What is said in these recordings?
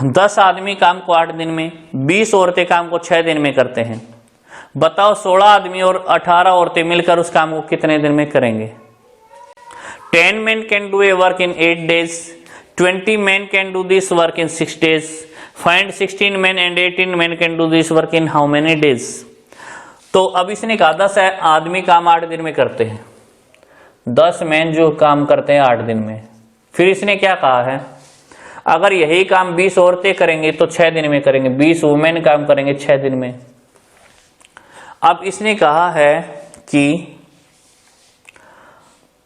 10 आदमी काम को 8 दिन में, 20 औरतें काम को 6 दिन में करते हैं। बताओ 16 आदमी और 18 औरतें मिलकर उस काम को कितने दिन में करेंगे? 10 men can do a work in 8 days, 20 men can do this work in 6 days, find 16 men and 18 men can do this work in how many days? तो अब इसने कहा 10 आदमी काम 8 दिन में करते हैं, 10 मैन जो काम करते हैं 8 दिन में। फिर इसने क्या कहा है, अगर यही काम 20 औरतें करेंगे तो 6 दिन में करेंगे, 20 वुमेन काम करेंगे 6 दिन में। अब इसने कहा है कि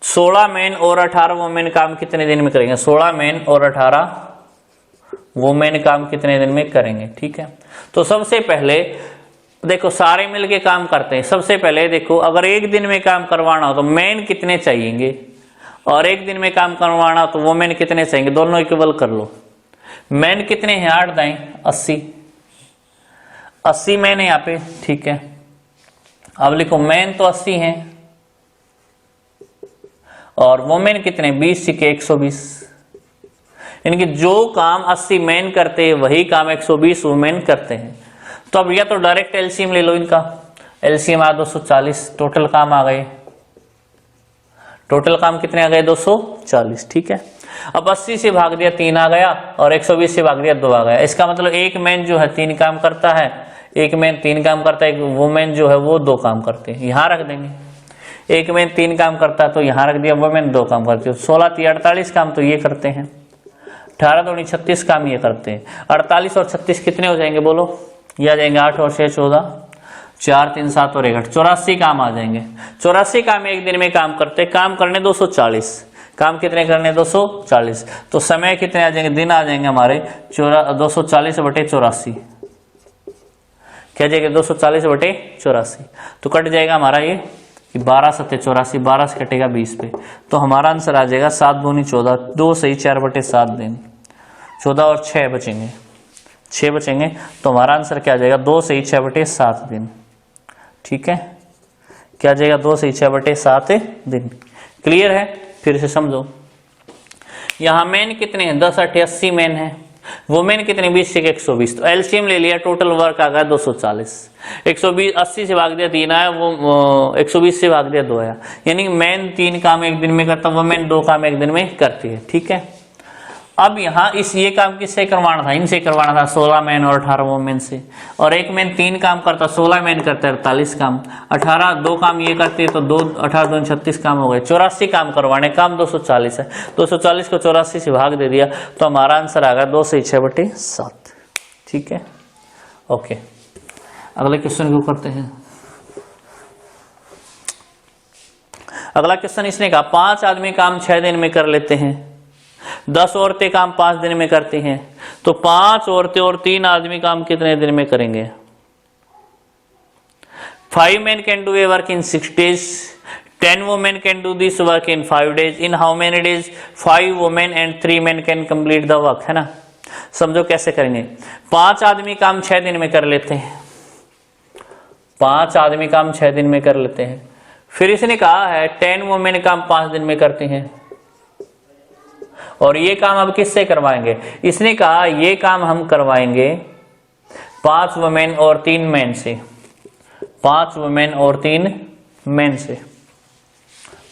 16 मैन और 18 वुमेन काम कितने दिन में करेंगे? 16 मैन और 18 वुमेन काम कितने दिन में करेंगे? ठीक है, तो सबसे पहले देखो सारे मिलके काम करते हैं। सबसे पहले देखो अगर एक दिन में काम करवाना हो तो मैन कितने चाहिएंगे और एक दिन में काम करवाना हो तो वुमेन कितने चाहिएंगे, दोनों इक्वल कर लो। मैन कितने हैं? 8 दाएं 80 मैन है यहाँ पे। ठीक है, अब लिखो मैन तो 80 हैं और वुमेन कितने? 20 के 120, यानी कि जो काम 80 मैन करते हैं वही काम 120 वुमेन करते हैं। तो अब या तो डायरेक्ट एलसीएम ले लो इनका, एलसीएम आ 240, टोटल काम आ गए, टोटल काम कितने आ गए? 240। ठीक है, अब 80 से भाग दिया 3 आ गया और 120 से भाग दिया 2 आ गया। इसका मतलब एक मैन जो है 3 काम करता है, एक मैन 3 काम करता है, एक वुमेन जो है वो 2 काम करते हैं। यहां रख देंगे, एक मैन 3 काम करता है तो यहां रख दिया, वुमेन 2 काम करती है। 16 3 48 काम तो ये करते हैं, 18 दूनी 36 काम ये करते हैं। 48 और 36 कितने हो जाएंगे बोलो? ये आ जाएंगे 8 और 6 14, 4 3 7 और 1 8, 84 काम आ जाएंगे। 84 काम एक दिन में काम करते, काम करने 240, काम कितने करने? 240। तो समय कितने आ जाएंगे? दिन आ जाएंगे हमारे 240/84। क्या जाएगा? 240/84। तो कट जाएगा हमारा ये 12 7 84, 12 से कटेगा 20 पे, तो हमारा आंसर आ जाएगा 7 दूनी 14, 2 सही 4/7 दिन, 14 और 6 बचेंगे, 6 बचेंगे, तो हमारा आंसर क्या आ जाएगा? 2 सही 6/7 दिन। ठीक है, क्या जाएगा? 2 सही 6/7 दिन। क्लियर है? फिर से समझो, यहां मैन कितने हैं? 10 8 80 मैन है, वुमेन कितने? 20 से 120, तो एलसीएम ले लिया, टोटल वर्क आ गया 240। 120 80 से भाग दिया 3 आया, वो 120 से भाग दिया 2 आया, यानी मैन 3 काम एक दिन में करता, वुमेन 2 काम एक दिन में करती है। ठीक है, अब यहाँ इस ये काम किससे करवाना था? इनसे करवाना था, 16 मैन और 18 वुमेन से। और एक मैन 3 काम करता, 16 मैन करता है 48 काम, 18 2 काम ये करते हैं तो 2 18 2 36 काम हो गए। 84 काम करवाने, काम 240 है, 240 को 84 से भाग दे दिया, तो हमारा आंसर आ गया 2 से 6/7। ठीक है, ओके, अगले क्वेश्चन को करते हैं। अगला क्वेश्चन इसने कहा 5 आदमी काम 6 दिन में कर लेते हैं, 10 औरतें काम 5 दिन में करती हैं, तो 5 औरतें और 3 आदमी काम कितने दिन में करेंगे? 5 men can do a work in 6 days, 10 women can do this work in 5 days, in how many days 5 women and 3 men can complete the work? है ना, समझो कैसे करेंगे। 5 आदमी काम 6 दिन में कर लेते हैं, 5 आदमी काम 6 दिन में कर लेते हैं। फिर इसने कहा है 10 वुमेन काम 5 दिन में करती हैं, और ये काम अब किससे करवाएंगे? इसने कहा ये काम हम करवाएंगे 5 वुमेन और 3 मैन से, 5 वुमेन और 3 मैन से।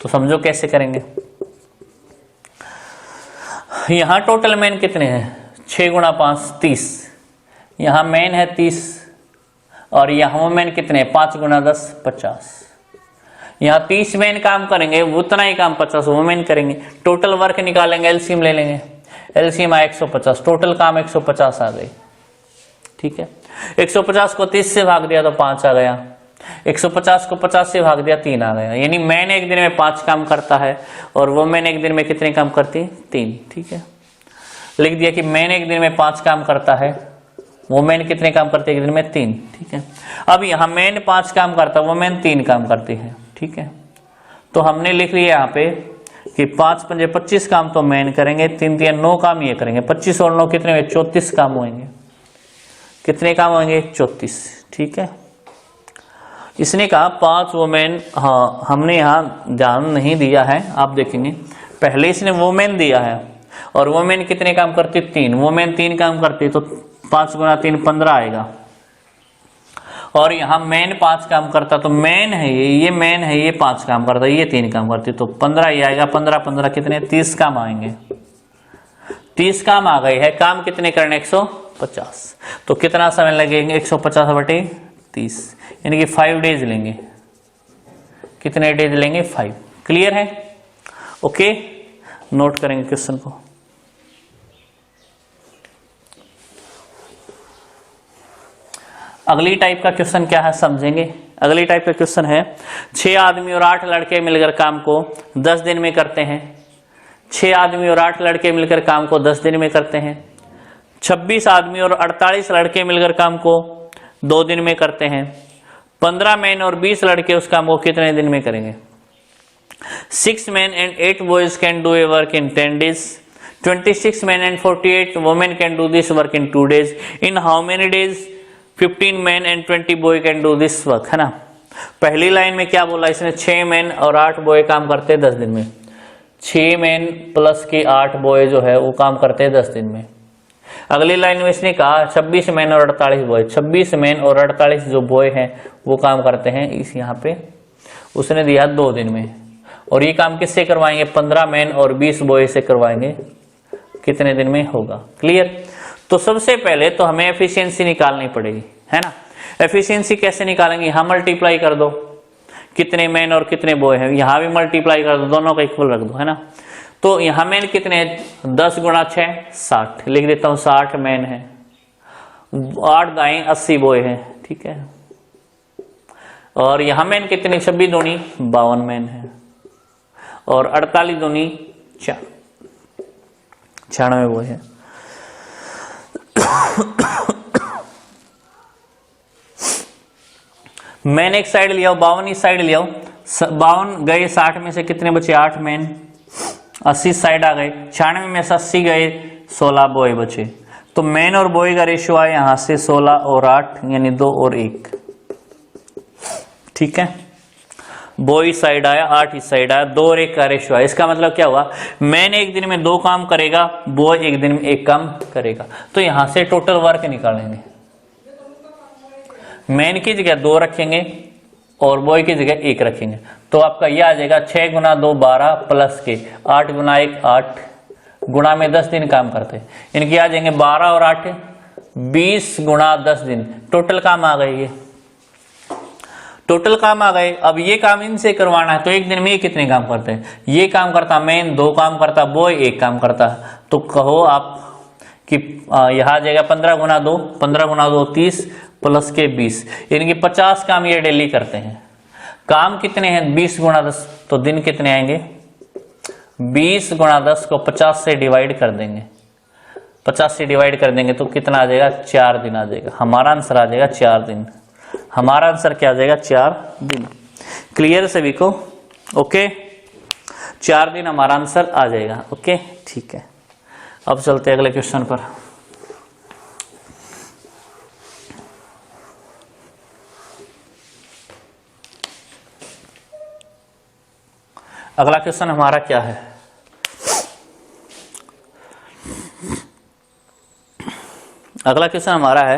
तो समझो कैसे करेंगे। यहां टोटल मैन कितने हैं? 6 गुणा 5 30, यहां मैन है 30 और यहां वुमेन कितने? 5 गुणा 10 50। यहाँ 30 मैन काम करेंगे, उतना ही काम 50 वुमेन करेंगे। टोटल वर्क निकालेंगे, एलसीएम ले लेंगे, एलसीएम आया 150, टोटल काम 150 आ गई। ठीक है, 150 को 30 से भाग दिया तो 5 आ गया, 150 को 50 से भाग दिया 3 आ गया, यानी मैन एक दिन में 5 काम करता है और वुमेन एक दिन में कितने काम करती है? 3। ठीक है, लिख दिया कि मैन एक दिन में 5 काम करता है, वुमेन कितने काम करती है एक दिन में? 3। ठीक है, अब यहाँ मैन 5 काम करता है, वुमेन 3 काम करती है। ठीक है, तो हमने लिख लिया यहाँ पे कि 5 पंजे 25 काम तो मैन करेंगे, 3 3 9 काम ये करेंगे, 25 और 9 कितने हुए? 34 काम होंगे। कितने काम होंगे? 34। ठीक है, इसने कहा 5 वुमेन, हाँ हमने यहाँ ध्यान नहीं दिया है, आप देखेंगे पहले इसने वुमेन दिया है, और वुमेन कितने काम करती? 3। वुमेन 3 काम करती तो 5 गुना 3 15 आएगा। और यहाँ मैन 5 काम करता तो मैन है ये मैन है, ये 5 काम करता, ये 3 काम करती तो 15 ही आएगा। 15 15 कितने? 30 काम आएंगे। 30 काम आ गए है। काम कितने करने? 150। तो कितना समय लगेंगे? 150 बटे 30, यानी कि 5 डेज लेंगे। कितने डेज लेंगे? 5। क्लियर है? ओके, नोट करेंगे क्वेश्चन को। अगली टाइप का क्वेश्चन क्या है समझेंगे। अगली टाइप का क्वेश्चन है 6 आदमी और 8 लड़के मिलकर काम को 10 दिन में करते हैं। 6 आदमी और 8 लड़के मिलकर काम को 10 दिन में करते हैं। 26 आदमी और 48 लड़के मिलकर काम को 2 दिन में करते हैं। 15 मैन और 20 लड़के उस काम को कितने दिन में करेंगे? 6 men and 8 boys can do a work in 10 days. 26 men and 48 women can do this work in 2 days. In how many days 15 men and 20 boy can do this work? है ना। पहली लाइन में क्या बोला इसने? 6 मैन और 8 boy काम करते हैं 10 दिन में। 6 मैन प्लस के 8 बॉय जो है वो काम करते हैं 10 दिन में। अगली लाइन में इसने कहा 26 मैन और 48 बॉय। 26 मैन और 48 जो बॉय हैं वो काम करते हैं, इस यहाँ पे उसने दिया 2 दिन में। और ये काम किससे करवाएंगे? 15 मैन और 20 बॉय से करवाएंगे। कितने दिन में होगा? क्लियर। तो सबसे पहले तो हमें एफिशिएंसी निकालनी पड़ेगी, है ना। एफिशिएंसी कैसे निकालेंगे? यहाँ मल्टीप्लाई कर दो, कितने मैन और कितने बॉय हैं, यहाँ भी मल्टीप्लाई कर दो, दोनों का इक्वल रख दो, है ना। तो यहाँ मैन कितने? 10 गुणा 6 60, लिख देता हूँ 60 मैन है। 8 दाएं 80 बॉय है, ठीक है। और यहाँ मैन कितने? 26 दूनी 52 मैन है। और 48 दूनी 96 बॉय है। मैन एक साइड लिया, 52 इस साइड लिया। 52 गए, 60 में से कितने बचे? 8 मैन। 80 साइड आ गए, 96 में से 80 गए, 16 बॉय बचे। तो मैन और बॉय का रेशियो आया यहां से 16 और 8, यानी 2 और 1, ठीक है। बॉय साइड आया, 8 इस साइड आया, 2 और 1 का रेशियो आया। इसका मतलब क्या हुआ? मैन एक दिन में 2 काम करेगा, बॉय एक दिन में 1 काम करेगा। तो यहां से टोटल वर्क निकालेंगे। मैन की जगह 2 रखेंगे और बॉय की जगह 1 रखेंगे। तो आपका यह आ जाएगा 6 गुना 2 12 प्लस के 8 गुना 1 8 गुणा में 10 दिन काम करते हैं। इनकी आ जाएंगे 12 और 8 20 गुणा 10 दिन। टोटल काम आ गए, ये टोटल काम आ गए। अब ये काम इनसे करवाना है तो एक दिन में ये कितने काम करते हैं? ये काम करता मैन, 2 काम करता बॉय, 1 काम करता। तो कहो आप कि यहाँ आ जाएगा 15 गुना 2 15 गुना 2 30 प्लस के 20, यानी कि 50 काम ये डेली करते हैं। काम कितने हैं? 20 गुणा 10, तो दिन कितने आएंगे? 20 गुणा 10 को 50 से डिवाइड कर देंगे। 50 से डिवाइड कर देंगे तो कितना आ जाएगा? 4 दिन आ जाएगा। हमारा आंसर आ जाएगा 4 दिन। हमारा आंसर क्या आ जाएगा? 4 दिन। क्लियर सभी को? ओके, 4 दिन हमारा आंसर आ जाएगा। ओके, ठीक है। अब चलते हैं अगले क्वेश्चन पर। अगला क्वेश्चन हमारा क्या है? अगला क्वेश्चन हमारा है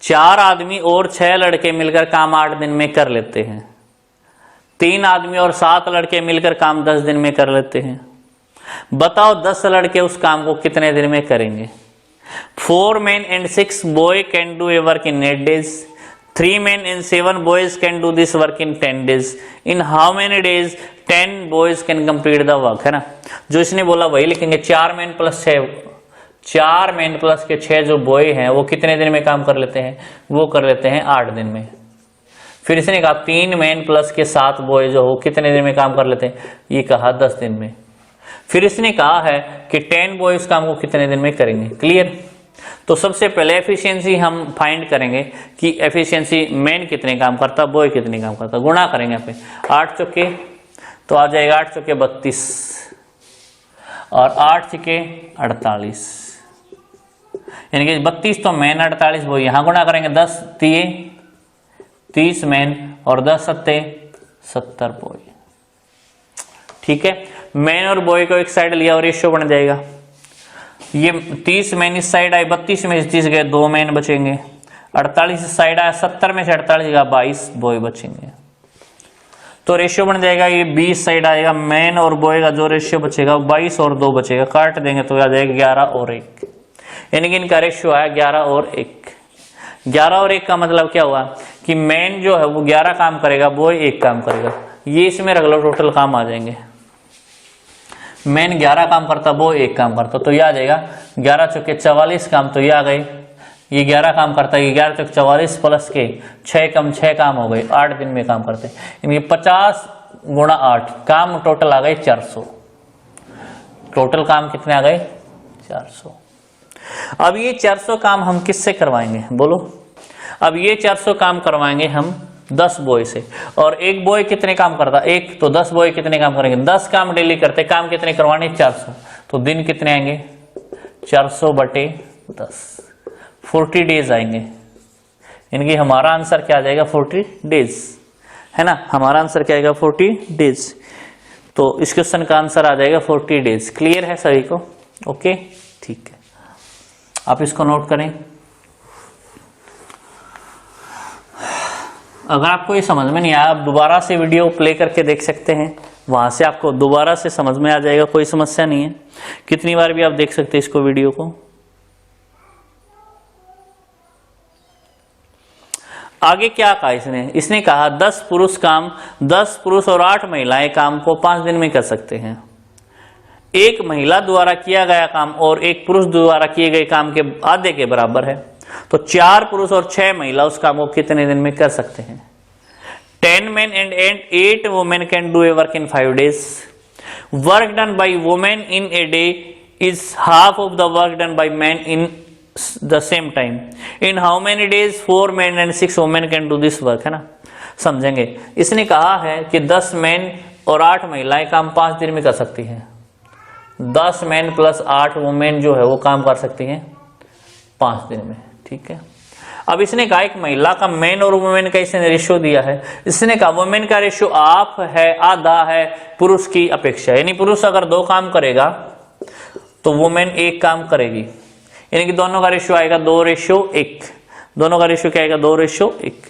4 आदमी और 6 लड़के मिलकर काम 8 दिन में कर लेते हैं। 3 आदमी और 7 लड़के मिलकर काम 10 दिन में कर लेते हैं। बताओ 10 लड़के उस काम को कितने दिन में करेंगे? 4 men and 6 boy can do a work in 8 days. 3 men and 7 boys can do this work in 10 days. In how many days 10 boys can complete the work? है ना, जो इसने बोला वही लिखेंगे। 4 मैन प्लस 6, 4 मैन प्लस के 6 जो boy हैं वो कितने दिन में काम कर लेते हैं? वो कर लेते हैं 8 दिन में। फिर इसने कहा 3 मैन प्लस के 7 बॉय जो हो कितने दिन में काम कर लेते हैं? ये कहा 10 दिन में। फिर इसने कहा है कि 10 बॉय इस काम को कितने दिन में करेंगे। क्लियर। तो सबसे पहले एफिशिएंसी हम फाइंड करेंगे कि एफिशिएंसी मैन कितने काम करता, बॉय कितने काम करता। गुणा करेंगे यहाँ पे 8 चौके तो आ जाएगा 8 चौके 32 और 8 चौके 48, यानी कि 32 तो मैन 48 बॉय। यहाँ गुणा करेंगे 10 30 मैन और 10 सत्ते 70 बॉय। ठीक है, मैन और बॉय को एक साइड लिया और रेशियो बन जाएगा। ये 30 मैन इस साइड आए, 32 में से 30 गए, 2 मैन बचेंगे। 48 इस साइड आया, 70 में से 48 गया, 22 बॉय बचेंगे। तो रेशियो बन जाएगा, ये 20 साइड आएगा, मैन और बॉय का जो रेशियो बचेगा 22 और 2 बचेगा, काट देंगे तो आ जाएगा 11 और 1, यानी कि इनका रेशियो आया 11 और 1। 11 और 1 का मतलब क्या हुआ कि मैन जो है वो 11 काम करेगा, बॉय 1 काम करेगा। ये इसमें रख लो, टोटल काम आ जाएंगे। मैन 11 काम करता, बॉय 1 काम करता, तो ये आ जाएगा 11 चौके 44 काम, तो ये आ गए। ये 11 काम करता है, 11 चौके 44 प्लस के 6 कम 6 काम हो गए, 8 दिन में काम करते हैं। इनके 50 गुणा 8 काम टोटल आ गए 400। टोटल काम कितने आ गए? 400। अब ये 400 काम हम किससे करवाएंगे बोलो? अब ये 400 काम करवाएंगे हम 10 बॉय से, और एक बॉय कितने काम करता? एक, तो 10 बॉय कितने काम करेंगे? 10 काम डेली करते, काम कितने करवाने? 400। तो दिन कितने आएंगे? 400 बटे 10, 40 डेज आएंगे। इनकी हमारा आंसर क्या आ जाएगा? 40 डेज, है ना। हमारा आंसर क्या आएगा? 40 डेज। तो इस क्वेश्चन का आंसर आ जाएगा 40 डेज। क्लियर है सभी को? ओके, ठीक है, आप इसको नोट करें। अगर आपको ये समझ में नहीं आया, आप दोबारा से वीडियो प्ले करके देख सकते हैं, वहां से आपको दोबारा से समझ में आ जाएगा, कोई समस्या नहीं है। कितनी बार भी आप देख सकते हैं इसको, वीडियो को। आगे क्या कहा इसने कहा 10 पुरुष और 8 महिलाएं काम को 5 दिन में कर सकते हैं। एक महिला द्वारा किया गया काम और एक पुरुष द्वारा किए गए काम के आधे के बराबर है, तो 4 पुरुष और 6 महिला उस काम को कितने दिन में कर सकते हैं? 10 men and 8 women can do a work in 5 days. Work done by women in a day is half of the work done by men in the same time. In how many days 4 men and 6 women can do this work? है ना, समझेंगे। इसने कहा है कि 10 man और 8 महिलाएं काम 5 दिन में कर सकती हैं। 10 मैन प्लस 8 वुमेन जो है वो काम कर सकती हैं 5 दिन में, ठीक है। अब इसने कहा एक महिला का मैन और वुमेन का इसने रेशियो दिया है। इसने कहा वुमेन का रेशियो आप है, आधा है पुरुष की अपेक्षा, यानी पुरुष अगर 2 काम करेगा तो वुमेन 1 काम करेगी, यानी कि दोनों का रेशियो आएगा 2:1। दोनों का रेशियो क्या आएगा? 2:1।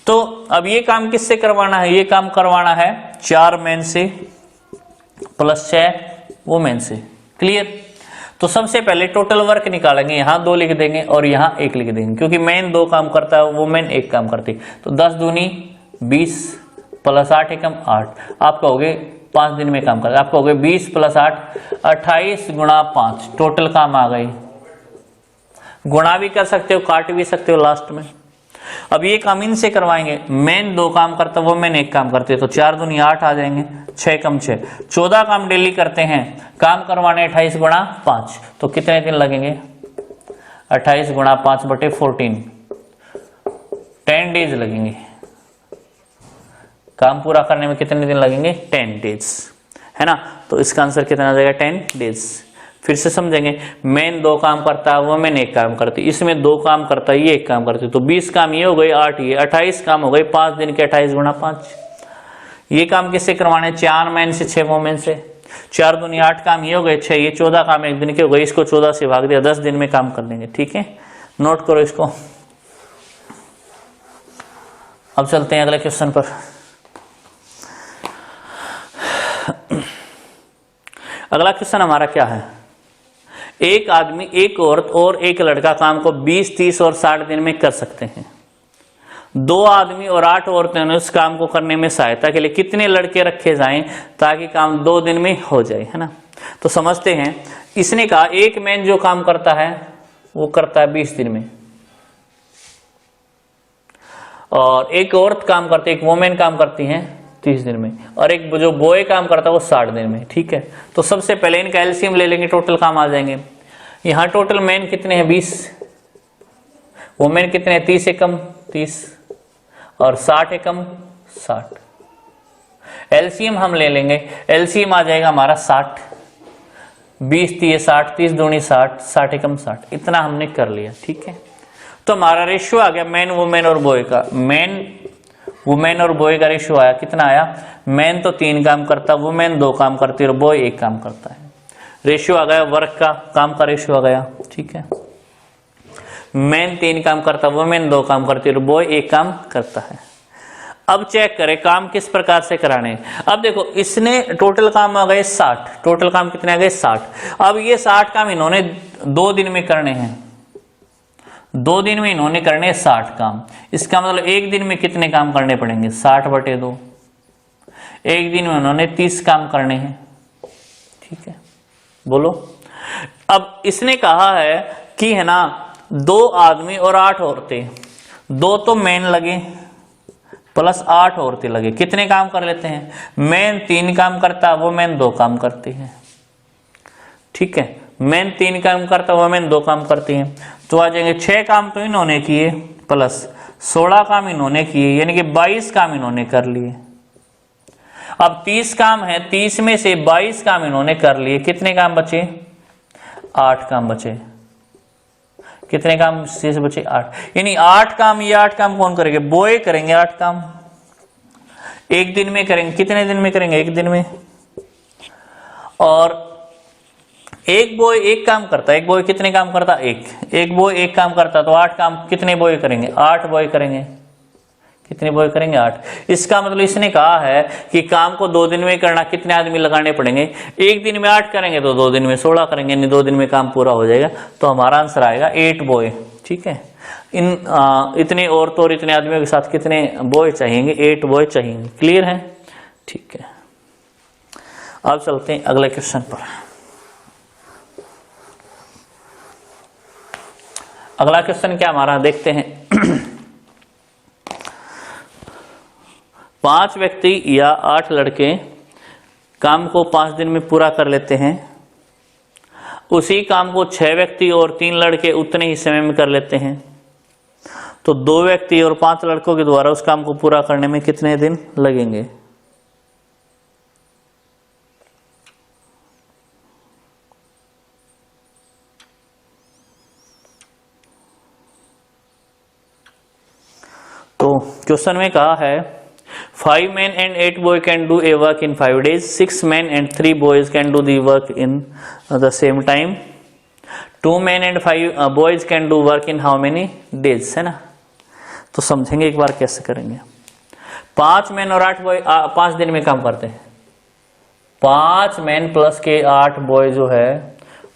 तो अब ये काम किससे करवाना है? ये काम करवाना है 4 मैन से प्लस 6 वुमेन से। क्लियर? तो सबसे पहले टोटल वर्क निकालेंगे, यहाँ 2 लिख देंगे और यहाँ 1 लिख देंगे, क्योंकि मैन 2 काम करता है, वुमेन 1 काम करती। तो 10 दूनी 20 प्लस 8 एकम 8, आप कहोगे 5 दिन में काम करता है। आप कहोगे 20 प्लस 8 28 गुणा 5, टोटल काम आ गई। गुणा भी कर सकते हो, काट भी सकते हो लास्ट में। अब ये काम इनसे करवाएंगे, मैन 2 काम करता है, वुमेन 1 काम करती है, तो 4 दूनी 8 आ जाएंगे, 6 कम 6, 14 काम डेली करते हैं, काम करवाने 28 गुणा 5, तो कितने दिन लगेंगे? 28 गुणा 5 बटे 14, 10 डेज लगेंगे। काम पूरा करने में कितने दिन लगेंगे? 10 डेज, है ना। तो इसका आंसर कितना आ जाएगा? 10 डेज। फिर से समझेंगे, मैन 2 काम करता है, वुमेन 1 काम करती, इसमें 2 काम करता है, ये 1 काम करती, तो 20 काम ये हो गए, 8 ये, 28 काम हो गए 5 दिन के, 28 गुणा 5। ये काम किससे करवाने? 4 मैन से 6 वुमेन से। 4 दूनी 8 काम ये हो गए, 6 ये, 14 काम 1 दिन के हो गए, इसको 14 से भाग दिया, 10 दिन में काम कर लेंगे, ठीक है। नोट करो इसको। अब चलते हैं अगले क्वेश्चन पर। अगला क्वेश्चन हमारा क्या है? एक आदमी, एक औरत और एक लड़का काम को 20, 30 और 60 दिन में कर सकते हैं। 2 आदमी और 8 औरतें उस काम को करने में सहायता के लिए कितने लड़के रखे जाएं ताकि काम 2 दिन में हो जाए, है ना। तो समझते हैं, इसने कहा एक मैन जो काम करता है वो करता है 20 दिन में, और एक औरत काम करती है, एक वुमेन काम करती है 30 दिन में, और एक जो बॉय काम करता है वो 60 दिन में, ठीक है। तो सबसे पहले इनका एलसीएम ले लेंगे, टोटल काम आ जाएंगे। यहाँ टोटल मैन कितने हैं? 20, वुमेन कितने हैं? 30 एकम 30 और 60 एकम 60। एलसीएम हम ले लेंगे, एलसीएम आ जाएगा हमारा 60, 20 30 60, 30 दूनी 60, 60 एकम 60। इतना हमने कर लिया, ठीक है। तो हमारा रेशियो आ गया मैन, वुमेन और बॉय का। मैन, वुमेन और बॉय का रेशियो आया, कितना आया? मैन तो 3 काम करता, वुमेन 2 काम करती है और बॉय 1 काम करता है। रेशियो आ गया वर्क का, काम का रेशियो आ गया, ठीक है। मैन 3 काम करता, वुमेन 2 काम करती है और बॉय 1 काम करता है। अब चेक करें काम किस प्रकार से कराने हैं। अब देखो इसने टोटल काम आ गए 60, टोटल काम कितने आ गए 60। अब ये 60 काम इन्होंने 2 दिन में करने हैं, 2 दिन में इन्होंने करने 60 काम। इसका मतलब एक दिन में कितने काम करने पड़ेंगे, 60/2। एक दिन में उन्होंने 30 काम करने हैं, ठीक है, बोलो। अब इसने कहा है कि है ना 2 आदमी और 8 औरतें, 2 तो मैन लगे प्लस 8 औरतें लगे, कितने काम कर लेते हैं, मैन 3 काम करता, वो मैन 2 काम करती है, ठीक है। मैन 3 काम करता, वो मैन 2 काम करती है, तो आ जाएंगे 6 काम तो इन्होंने किए प्लस 16 काम इन्होंने किए, यानी कि 22 काम इन्होंने कर लिए। अब 30 काम है, 30 में से 22 काम इन्होंने कर लिए, कितने काम बचे, 8 काम बचे। कितने काम शेष बचे, 8। यानी 8 काम, ये 8 काम कौन करेंगे, बॉय करेंगे 8 काम, एक दिन में करेंगे। कितने दिन में करेंगे, एक दिन में। और एक बॉय 1 काम करता, एक बॉय कितने काम करता, एक बॉय 1 काम करता, तो 8 काम कितने बॉय करेंगे, 8 बॉय करेंगे। कितने बॉय करेंगे, 8। इसका मतलब इसने कहा है कि काम को 2 दिन में करना, कितने आदमी लगाने पड़ेंगे, एक दिन में 8 करेंगे तो 2 दिन में 16 करेंगे, यानी 2 दिन में काम पूरा हो जाएगा। तो हमारा आंसर आएगा 8 बॉय, ठीक है। इतने औरतों और इतने आदमियों के साथ कितने बॉय चाहिए, 8 बॉय चाहिए। क्लियर है, ठीक है। अब चलते हैं अगले क्वेश्चन पर। अगला क्वेश्चन क्या हमारा, देखते हैं। 5 व्यक्ति या 8 लड़के काम को 5 दिन में पूरा कर लेते हैं। उसी काम को 6 व्यक्ति और 3 लड़के उतने ही समय में कर लेते हैं। तो 2 व्यक्ति और 5 लड़कों के द्वारा उस काम को पूरा करने में कितने दिन लगेंगे। तो क्वेश्चन में कहा है 5 men and 8 boys can do a work in 5 days. 6 men and 3 boys can do the work in the same time. 2 men and 5 boys can do work in how many days, है ना। तो समझेंगे एक बार कैसे करेंगे। 5 मैन और 8 boy 5 दिन में काम करते हैं। 5 मैन प्लस के 8 बॉय जो है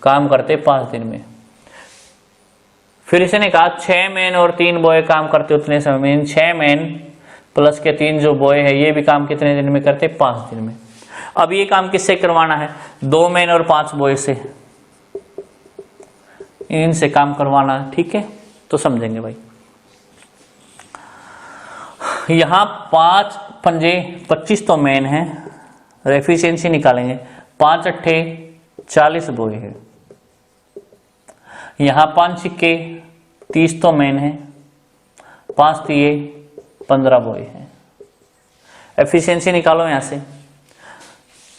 काम करते 5 दिन में। फिर इसने कहा 6 मैन और 3 बॉय काम करते उतने समय में। 6 मैन प्लस के 3 जो बॉय है ये भी काम कितने दिन में करते, 5 दिन में। अब ये काम किससे करवाना है, 2 मैन और 5 बॉय से, इनसे काम करवाना है, ठीक है। तो समझेंगे भाई। यहां 5 पंजे 25 तो मैन है, एफिशिएंसी निकालेंगे। 5 अट्ठे 40 बॉय है। यहां 5 सिक्के 30 तो मैन है, 5 तिये 15 बॉय है। एफिशिएंसी निकालो यहां से।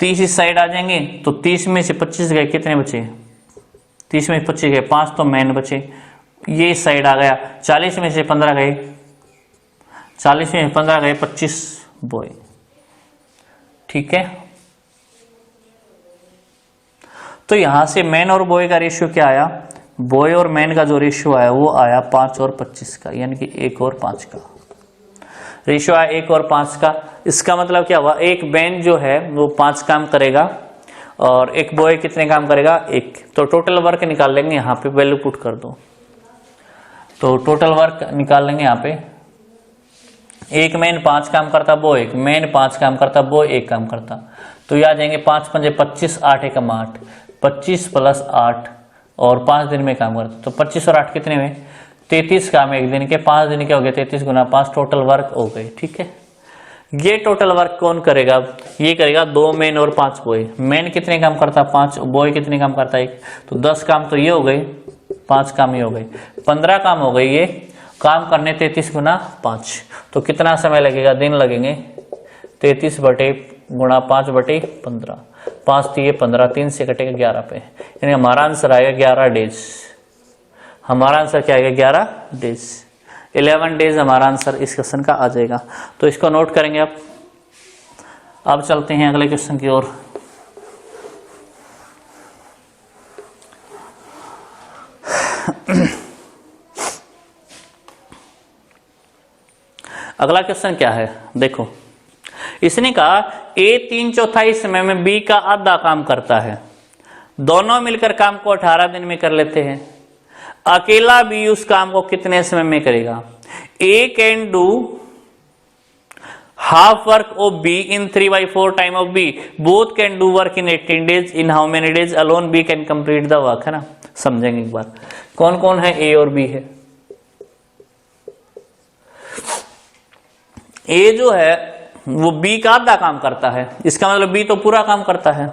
30 इस साइड आ जाएंगे तो 30 में से 25 गए, कितने बचे, 30 में 25 गए, 5 तो मैन बचे। ये इस साइड आ गया, 40 में से 15 गए, 40 में 15 गए 25 बॉय, ठीक है। तो यहां से मैन और बॉय का रेशियो क्या आया, बॉय और मैन का जो रेशियो आया वो आया 5 और 25 का, यानी कि 1 और 5 का रेशियो आया, 1 और 5 का। इसका मतलब क्या हुआ, एक मैन जो है वो 5 काम करेगा और एक बॉय कितने काम करेगा, 1। तो टोटल वर्क निकाल लेंगे, यहाँ पे वैल्यू पुट कर दो। तो टोटल वर्क निकाल लेंगे यहाँ पे, एक मैन 5 काम करता, बॉय 1, मैन 5 काम करता, बॉय 1 काम करता। तो ये आ जाएंगे 5 पंजे 25, 8 एकम 8, 25 प्लस 8 और 5 दिन में काम करता। तो 25 और 8 कितने में, 33 काम एक दिन के, 5 दिन के हो गए 33 गुना 5, टोटल वर्क हो गए, ठीक है। ये टोटल वर्क कौन करेगा, ये करेगा 2 मैन और 5 बॉय। मैन कितने काम करता, 5, बॉय कितने काम करता, 1। तो 10 काम तो ये हो गए, 5 काम ये हो गए, 15 काम हो गए ये काम करने 33 गुना 5। तो कितना समय लगेगा, दिन लगेंगे 33 बटे गुणा 5 बटे 15, 5 दिए 15, 3 से कटेगा 11 पे, यानी हमारा आंसर आएगा 11 डेज। हमारा आंसर क्या आएगा, 11 डेज, 11 डेज हमारा आंसर इस क्वेश्चन का आ जाएगा। तो इसको नोट करेंगे आप। अब चलते हैं अगले क्वेश्चन की ओर। अगला क्वेश्चन क्या है, देखो इसने कहा ए 3/4 समय में बी का आधा काम करता है, दोनों मिलकर काम को 18 दिन में कर लेते हैं, अकेला बी उस काम को कितने समय में करेगा। A can do half work of B in 3/4 time of B, both can do work in 18 days, in how many days alone B can complete the work, है ना। समझेंगे एक बार कौन कौन है, A और B है। A जो है वो B का आधा काम करता है, इसका मतलब B तो पूरा काम करता है,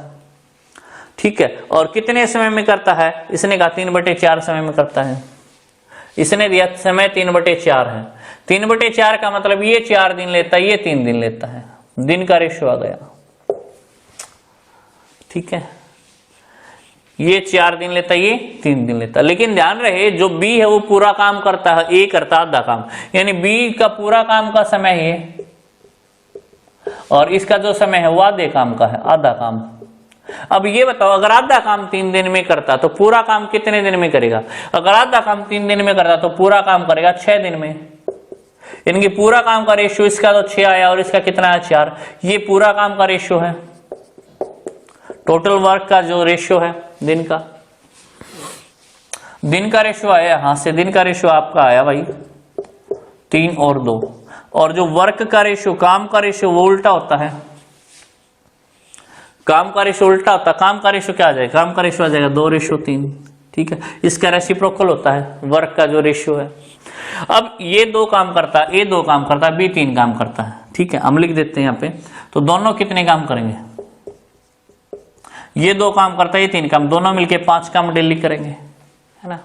ठीक है। और कितने समय में करता है, इसने कहा 3/4 समय में करता है, इसने दिया समय 3/4 है। 3/4 का मतलब ये 4 दिन लेता है, ये 3 दिन लेता है, दिन का रेशियो आ गया, ठीक है। ये 4 दिन लेता है, ये 3 दिन लेता है। लेकिन ध्यान रहे जो B है वो पूरा काम करता है, A करता आधा काम, यानी B का पूरा काम का समय ये, और इसका जो समय है वो आधे काम का है, आधा काम। अब ये बताओ अगर आधा काम 3 दिन में करता तो पूरा काम कितने दिन में करेगा। अगर आधा काम 3 दिन में करता तो पूरा काम करेगा 6 दिन में, इनकी पूरा काम का रेशियो, इसका तो 6 आया और इसका कितना है 4, ये पूरा काम का रेशियो है, टोटल वर्क का जो रेशियो है दिन का, दिन का रेशियो आया यहां से, दिन का रेशियो आपका आया भाई 3 और 2, और जो वर्क का रेशियो, काम का रेशियो वो उल्टा होता है, काम का रेशियो उल्टा होता है। काम का रेशियो क्या आ जाएगा, काम का रेशियो आ जाएगा 2/3, ठीक है। इसका रेसिप्रोकल होता है वर्क का जो रेशियो है। अब ये 2 काम करता है, ए 2 काम करता है, बी 3 काम करता है, ठीक है। हम लिख देते हैं यहाँ पे, तो दोनों कितने काम करेंगे, ये 2 काम करता है, ये 3 काम, दोनों मिलके 5 काम डेली करेंगे, है ना।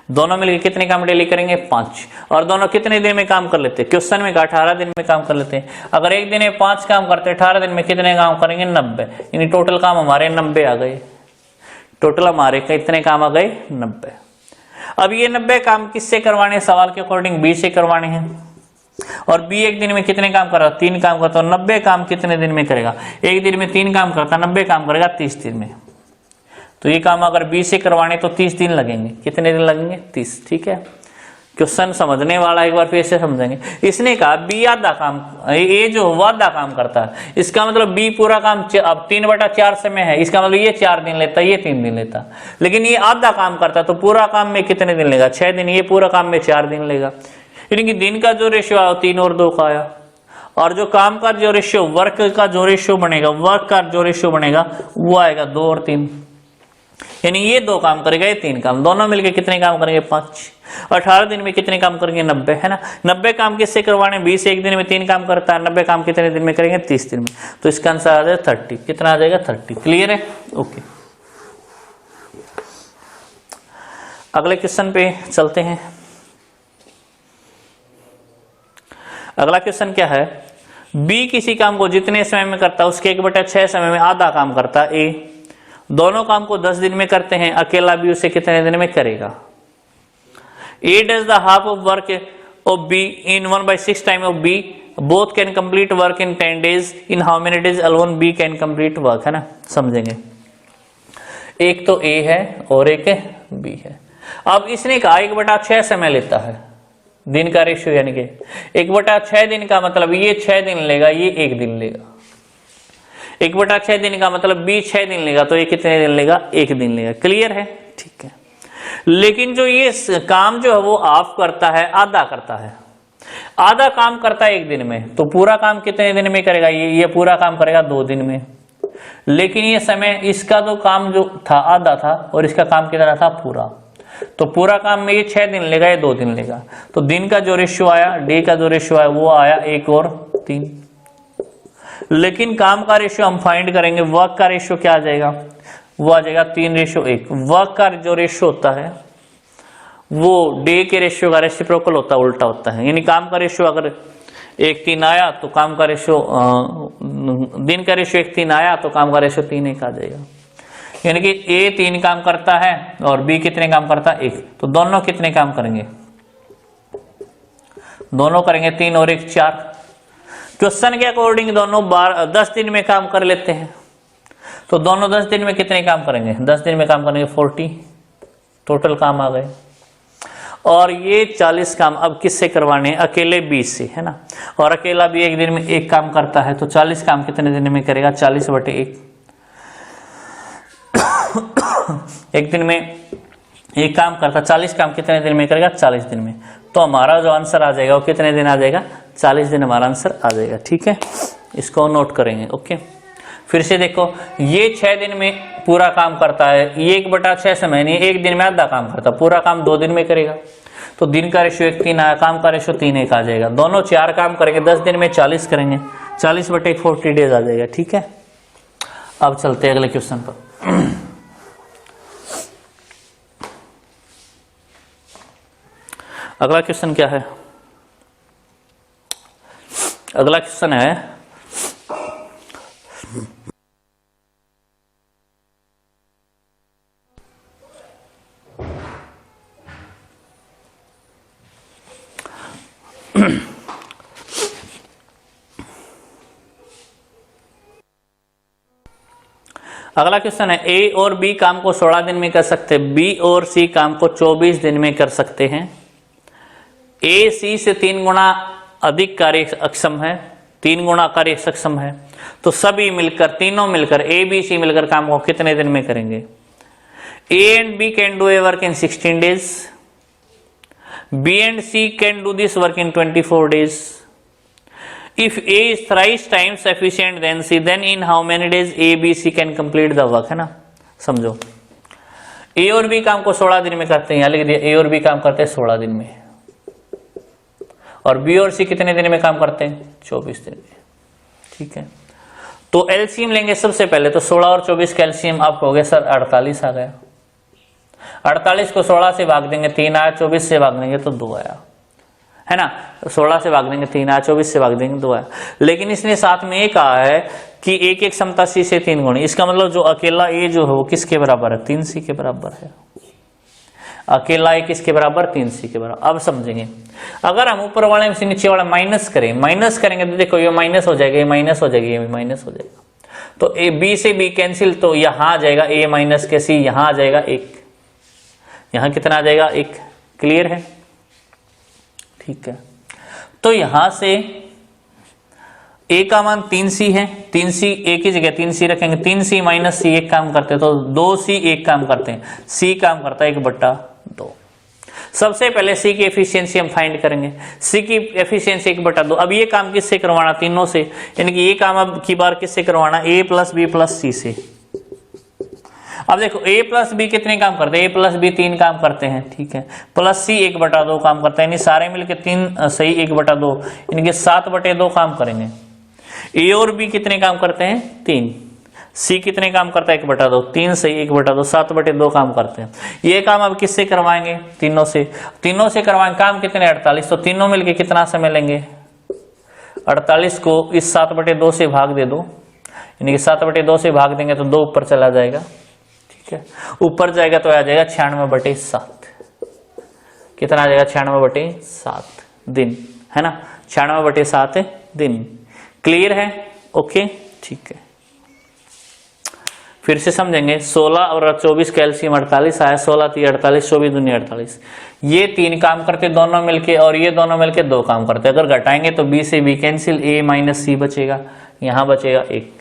दोनों मिलके कितने काम डेली करेंगे 5, और दोनों कितने दिन में काम कर लेते हैं, क्वेश्चन में कहा 18 दिन में काम कर लेते हैं। अगर एक दिन में 5 काम करते हैं, 18 दिन में कितने काम करेंगे 90, यानी टोटल काम हमारे 90 आ गए, टोटल हमारे कितने काम आ गए 90। अब ये 90 काम किससे करवाने, सवाल के अकॉर्डिंग बी से करवाने हैं, और बी एक दिन में कितने काम कर रहा, 3 काम करता, 90 काम कितने दिन में करेगा, एक दिन में 3 काम करता, 90 काम करेगा 30 दिन में। तो ये काम अगर बी से करवाने तो 30 दिन लगेंगे, कितने दिन लगेंगे 30, ठीक है। क्वेश्चन समझने वाला एक बार फिर से समझेंगे। इसने कहा बी आधा काम, ए जो वो आधा काम करता है, इसका मतलब बी पूरा काम अब 3/4 समय है, इसका मतलब ये 4 दिन लेता, ये 3 दिन लेता, लेकिन ये आधा काम करता तो पूरा काम में कितने दिन लेगा 6 दिन, ये पूरा काम में 4 दिन लेगा। यानी कि दिन का जो रेशियो आया 3 और 2 का आया, और जो काम का जो रेशियो, वर्क का जो रेशियो बनेगा, वर्क का जो रेशियो बनेगा वो आएगा 2 और 3, यानी ये 2 काम करेगा, ये 3 काम, दोनों मिलके कितने काम करेंगे 5, 18 दिन में कितने काम करेंगे 90, है ना। 90 काम किससे करवाने, 20 एक दिन में 3 काम करता है, 90 काम कितने दिन में करेंगे 30 दिन में, तो इसका आंसर आ जाएगा 30, कितना आ जाएगा 30, क्लियर है, ओके। अगले क्वेश्चन पे चलते हैं। अगला क्वेश्चन क्या है, बी किसी काम को जितने समय में करता है उसके 1/6 समय में आधा काम करता है ए, दोनों काम को 10 दिन में करते हैं, अकेला बी उसे कितने दिन में करेगा। A does the half of work of B in 1/6 time of B, both can complete work in 10 days, in how many days alone B can complete work, है ना। समझेंगे, एक तो ए है और एक बी है। अब इसने कहा 1/6 समय लेता है, दिन का रेशियो, यानी कि 1/6 दिन का मतलब ये 6 दिन लेगा, ये 1 दिन लेगा, 1/6 दिन का मतलब बी 6 दिन लेगा, तो ये कितने दिन लेगा 1 दिन लेगा, क्लियर है, ठीक है। लेकिन जो ये काम जो है वो ऑफ करता है, आधा करता है, आधा काम करता है 1 दिन में, तो पूरा काम कितने दिन में करेगा, ये पूरा काम करेगा 2 दिन में। लेकिन ये समय, इसका तो काम जो था आधा था और इसका काम कितना था पूरा, तो पूरा काम में ये 6 दिन लेगा, ये 2 दिन लेगा, तो दिन का जो रेशियो आया, डी का जो रेशियो आया वो आया 1 और 3। लेकिन काम का रेशियो हम फाइंड करेंगे, वर्क का रेशियो क्या आ जाएगा, वो आ जाएगा 3/1। वर्क का जो रेशियो होता है वो डे के रेशियो का रेसिप्रोकल होता है, उल्टा होता है। यानी काम का रेशियो अगर 1:3 आया तो काम का रेशियो, दिन का रेशियो 1:3 आया तो काम का रेशियो 3:1 आ जाएगा। यानी कि ए 3 काम करता है और बी कितने काम करता है 1, तो दोनों कितने काम करेंगे, दोनों करेंगे 3 और 1 4। क्वेश्चन के अकॉर्डिंग दोनों 10 दिन में काम कर लेते हैं, तो दोनों 10 दिन में कितने काम करेंगे, 10 दिन में काम करेंगे 40, टोटल काम आ गए। और ये 40 काम अब किससे करवाने हैं, अकेले बी से, है ना। और अकेला भी एक दिन में एक काम करता है, तो 40 काम कितने दिन में करेगा, 40/1। एक दिन में एक काम करता, 40 काम कितने दिन में करेगा, 40 दिन में। तो हमारा जो आंसर आ जाएगा वो कितने दिन आ जाएगा, 40 दिन हमारा आंसर आ जाएगा। ठीक है, इसको नोट करेंगे। ओके, फिर से देखो, ये 6 दिन में पूरा काम करता है, ये 1/6 समय नहीं, एक दिन में आधा काम करता, पूरा काम 2 दिन में करेगा। तो दिन का रेशियो 1:3 आया, काम का रेशियो 3:1 आ जाएगा। दोनों 4 काम करेंगे, 10 दिन में 40 करेंगे, 40/1 40 डेज आ जाएगा। ठीक है, अब चलते हैं अगले क्वेश्चन पर। अगला क्वेश्चन क्या है, अगला क्वेश्चन है अगला क्वेश्चन है, ए और बी काम को 16 दिन में कर सकते हैं, बी और सी काम को 24 दिन में कर सकते हैं। ए सी से 3 गुना अधिक कार्य अक्षम है, 3 गुना कार्य सक्षम है। तो सभी मिलकर, तीनों मिलकर, ए बी सी मिलकर काम को कितने दिन में करेंगे। A and B can do a work in 16 days, B and C can do this work in 24 days. If A is thrice times efficient than C, then in how many days A, B, C can complete the work, है ना। समझो, A और B काम को 16 दिन में करते हैं, यहाँ लिख दिया A और B काम करते हैं 16 दिन में, और B और C कितने दिन में काम करते हैं, 24 दिन में। ठीक है, तो एलसीएम लेंगे सबसे पहले, तो 16 और 24 का एलसीएम आप कहोगे सर 48 आ गया। 48 को 16 से भाग देंगे 3 आया, 24 से भाग देंगे तो 2 आया, है ना। 16 से भाग देंगे 3 आया, 24 से भाग देंगे 2 आया। लेकिन इसने साथ में ये कहा है कि एक एक समता सी से 3 गुणी, इसका मतलब जो अकेला ए जो है वो किसके बराबर है, 3c के बराबर है। अकेला ए किसके बराबर, 3c के बराबर। अब समझेंगे, अगर हम ऊपर वाले में से नीचे वाला माइनस करें, माइनस करेंगे तो देखो ये माइनस हो जाएगा, ये माइनस हो जाएगी, ये माइनस हो जाएगा। तो ए बी से बी कैंसिल, तो यहाँ आ जाएगा a माइनस के सी, यहाँ आ जाएगा 1, यहाँ कितना आ जाएगा 1। क्लियर है, ठीक है। तो यहां से a का मान 3c है, 3c a की जगह 3c रखेंगे, 3c माइनस सी एक काम करते हैं, तो 2c एक काम करते हैं, c काम करता है 1/2। सबसे पहले c की एफिशिएंसी हम फाइंड करेंगे, c की एफिशिएंसी 1/2। अब ये काम किससे करवाना, तीनों से, यानी कि ये काम अब की बार किससे करवाना, a + b + c से। अब देखो a + b कितने काम करते हैं, a + b 3 काम करते हैं, ठीक है, प्लस c 1/2 काम करते हैं, यानी सारे मिलके 3 सही 1/2, इनके 7/2 काम करेंगे। a और b कितने काम करते हैं, 3। c कितने काम करता है, 1/2, 3 सही 1/2, 7/2 काम करते हैं। ये काम अब किससे करवाएंगे, तीनों से, तीनों से करवाएंगे। काम कितने, 48, तो तीनों मिलके कितना समय लेंगे, 48 को इस 7/2 से भाग दे दो, यानी कि 7/2 से भाग देंगे तो 2 ऊपर चला जाएगा, ऊपर जाएगा तो आ जाएगा 96/7। कितना आ जाएगा, 96/7 दिन, है ना, 96/7 दिन। क्लियर है, ओके, ठीक है। फिर से समझेंगे, 16 और 24 कैल्शियम 48 आया, 16 × 48, 24 दूनी 48। ये 3 काम करते दोनों मिलके, और ये दोनों मिलके 2 काम करते। अगर घटाएंगे तो b से b कैंसिल, a माइनस सी बचेगा, यहाँ बचेगा 1।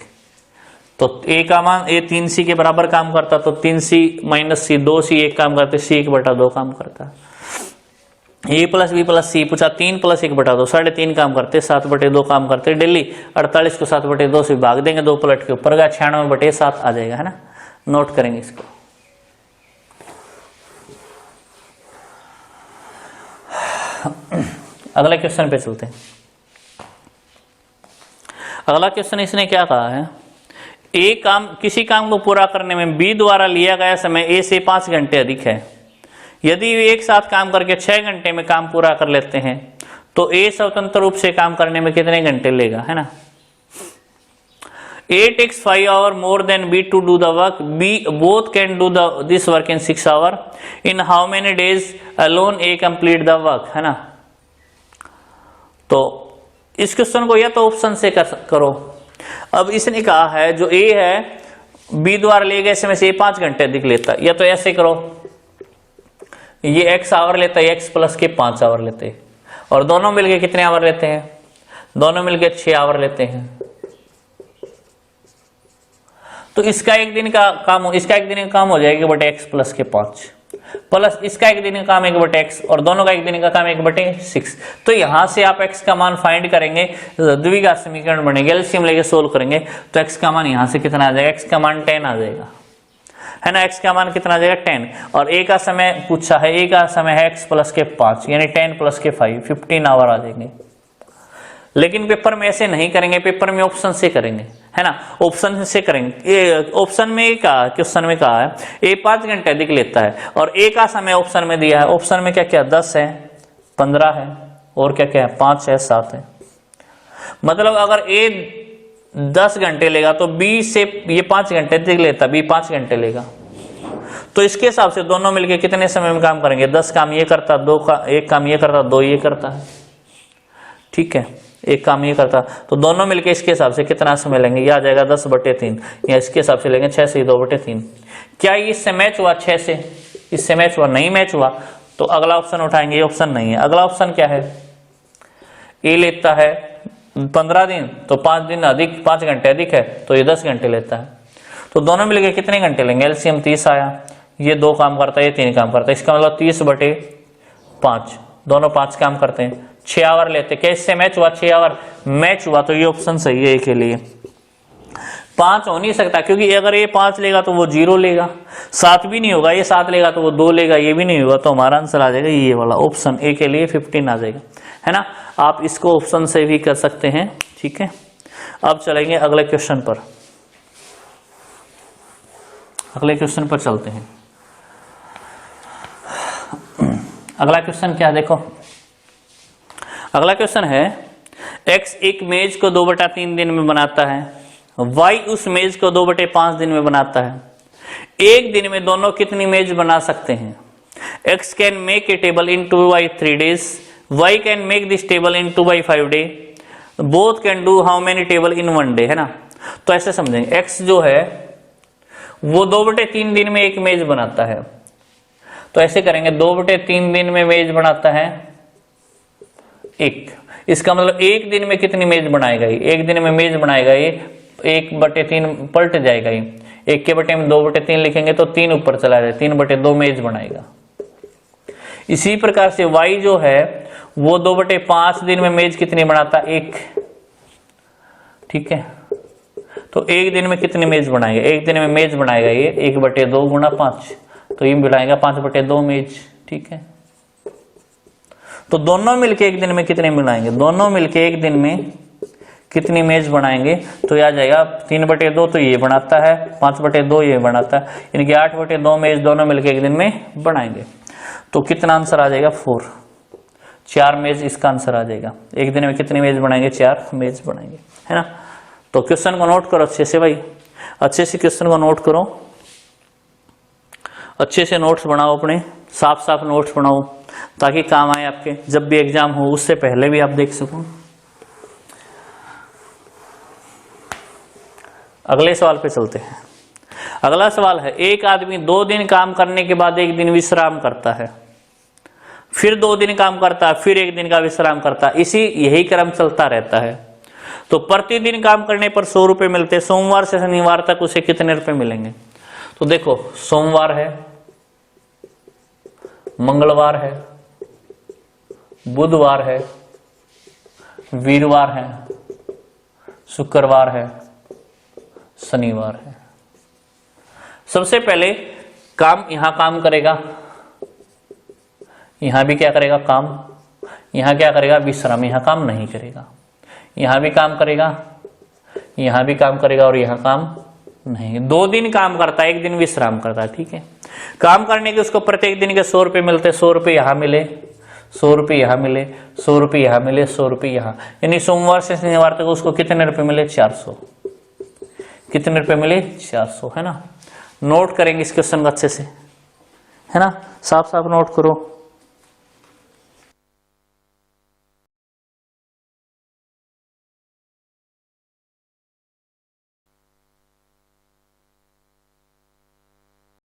तो a का मान, a 3c के बराबर काम करता, तो 3c माइनस सी 2c एक काम करते, c 1/2 काम करता। a + b + c पूछा, 3 + 1/2, 3.5 काम करते, 7/2 काम करते डेली। 48 को 7/2 से भाग देंगे, 2 पलट के ऊपर का 96/7 आ जाएगा, है ना। नोट करेंगे इसको। अगला क्वेश्चन पे चलते हैं। अगला क्वेश्चन इसने क्या कहा है, ए काम, किसी काम को पूरा करने में बी द्वारा लिया गया समय ए से 5 घंटे अधिक है। यदि वे एक साथ काम करके 6 घंटे में काम पूरा कर लेते हैं, तो ए स्वतंत्र रूप से काम करने में कितने घंटे लेगा, है ना। A takes 5 hours more than B to do the work. B both can do this work in 6 hours. In how many days alone A complete the work, है ना। तो इस क्वेश्चन को या तो ऑप्शन से करो। अब इसने कहा है जो A है B द्वारा लिए गए समय से 5 घंटे अधिक लेता है, या तो ऐसे करो, ये x आवर लेता है, x प्लस के 5 आवर लेते हैं, और दोनों मिलके कितने आवर लेते हैं? दोनों मिलके 6 आवर लेते हैं। तो इसका एक दिन का काम, इसका एक दिन का काम हो जाएगा बटे x प्लस के 5, प्लस इसका एक दिन का काम 1 बटे x, और दोनों का एक दिन का काम 1 बटे 6। तो यहां से आप x का मान फाइंड करेंगे, द्विघात समीकरण बनेगा, एलसीएम लेके सोल्व करेंगे तो x का मान यहां से कितना आ जाएगा? x का मान 10 आ जाएगा, है ना। x का मान कितना आ जाएगा? 10। और a का समय पूछा है, a का समय है x प्लस के 5 यानी 10 प्लस के 5, 15 आवर आ जाएंगे। लेकिन पेपर में ऐसे नहीं करेंगे, पेपर में ऑप्शन से करेंगे, है ना, ऑप्शन से करेंगे। ये ऑप्शन में कहा, क्वेश्चन में कहा है ए 5 घंटे अधिक लेता है, और ए का समय ऑप्शन में दिया है। ऑप्शन में क्या क्या 10 है, 15 है, और क्या क्या है 5 है, 7 है। मतलब अगर ए 10 घंटे लेगा तो बी से ये 5 घंटे अधिक लेता, बी 5 घंटे लेगा। तो इसके हिसाब से दोनों मिलके कितने समय में काम करेंगे? 10 काम ये करता, 2 का एक काम ये करता, 2 ये करता है, ठीक है, एक काम ये करता। तो दोनों मिलके इसके हिसाब से कितना समय लेंगे? ये आ जाएगा 10 बटे 3, या इसके हिसाब से लेंगे 6 से 2 बटे 3। क्या इससे मैच हुआ? 6 से इससे मैच हुआ? नहीं मैच हुआ तो अगला ऑप्शन उठाएंगे, ये ऑप्शन नहीं है। अगला ऑप्शन क्या है? ए लेता है 15 दिन, तो 5 दिन अधिक, 5 घंटे अधिक है तो ये 10 घंटे लेता है। तो दोनों मिलके कितने घंटे लेंगे? एलसीएम 30 आया, ये 2 काम करता है, ये 3 काम करता है, इसका मतलब 30 बटे 5, दोनों 5 काम करते हैं, 6 आवर लेते। क्या इससे मैच हुआ? 6 आवर मैच हुआ, तो ये ऑप्शन सही है ए के लिए। 5 हो नहीं सकता, क्योंकि अगर ये 5 लेगा तो वो 0 लेगा, 7 भी नहीं होगा, ये 7 लेगा तो वो 2 लेगा, ये भी नहीं होगा, तो हमारा आंसर आ जाएगा ये वाला ऑप्शन ए के लिए 15 आ जाएगा, है ना। आप इसको ऑप्शन से भी कर सकते हैं, ठीक है। अब चलेंगे अगले क्वेश्चन पर, अगले क्वेश्चन पर चलते हैं। अगला क्वेश्चन क्या, देखो अगला क्वेश्चन है x एक मेज को 2/3 दिन में बनाता है, y उस मेज को 2/5 दिन में बनाता है। एक दिन में दोनों कितनी मेज बना सकते हैं? x can make a table in 2 by 3 days, y can make this table in 2 by 5 days, both can do how many table in 1 day, है ना। तो ऐसे समझेंगे, x जो है वो 2/3 दिन में एक मेज बनाता है। तो ऐसे करेंगे, 2/3 दिन में मेज बनाता है एक, इसका मतलब एक दिन में कितनी मेज बनाएगा? ये एक दिन में मेज बनाएगा, ये 1/3 पलट जाएगा, ये 1 के बटे में 2/3 लिखेंगे तो 3 ऊपर चला जाए, 3/2 मेज बनाएगा। इसी प्रकार से y जो है वो 2/5 दिन में मेज कितनी बनाता? 1, ठीक है। तो एक दिन में कितनी मेज बनाएगा? एक दिन में मेज बनाएगा ये 1/2 गुणा 5, तो ये बनाएगा 5/2 मेज, ठीक है। तो दोनों मिलके एक दिन में कितने बनाएंगे? दोनों मिलके एक दिन में कितनी मेज बनाएंगे? तो आ जाएगा 3/2 तो ये बनाता है, 5/2 ये बनाता है, यानी कि 8/2 मेज दोनों मिलके एक दिन में बनाएंगे। तो कितना आंसर आ जाएगा? 4, 4 मेज इसका आंसर आ जाएगा। एक दिन में कितनी मेज बनाएंगे? 4 मेज बनाएंगे, है ना। तो क्वेश्चन को नोट करो अच्छे से भाई, अच्छे से क्वेश्चन को नोट करो, अच्छे से नोट्स बनाओ, अपने साफ साफ नोट्स बनाओ ताकि काम आए आपके, जब भी एग्जाम हो उससे पहले भी आप देख सको। अगले सवाल पे चलते हैं। अगला सवाल है, एक आदमी 2 दिन काम करने के बाद 1 दिन विश्राम करता है, फिर 2 दिन काम करता है, फिर 1 दिन का विश्राम करता है, यही क्रम चलता रहता है। तो प्रतिदिन काम करने पर 100 रुपए मिलते हैं, सोमवार से शनिवार तक उसे कितने रुपए मिलेंगे? तो देखो, सोमवार है, मंगलवार है, बुधवार है, वीरवार है, शुक्रवार है, शनिवार है। सबसे पहले काम यहां काम करेगा, यहां भी क्या करेगा? काम। यहां क्या करेगा? विश्राम। यहां काम नहीं करेगा। यहां भी काम करेगा, यहां भी काम करेगा, और यहां काम नहीं। 2 दिन काम करता है, 1 दिन विश्राम करता है, ठीक है। काम करने के उसको प्रत्येक दिन के 100 रुपए मिलते हैं, 100 रुपए यहां मिले, 100 रुपए यहां मिले, 100 रुपए यहां मिले, 100 रुपए यहां, यानी सोमवार से शनिवार तक उसको कितने रुपए मिले? 400। कितने रुपए मिले? 400, है ना। नोट करेंगे इस क्वेश्चन को अच्छे से, है ना, साफ साफ नोट करो।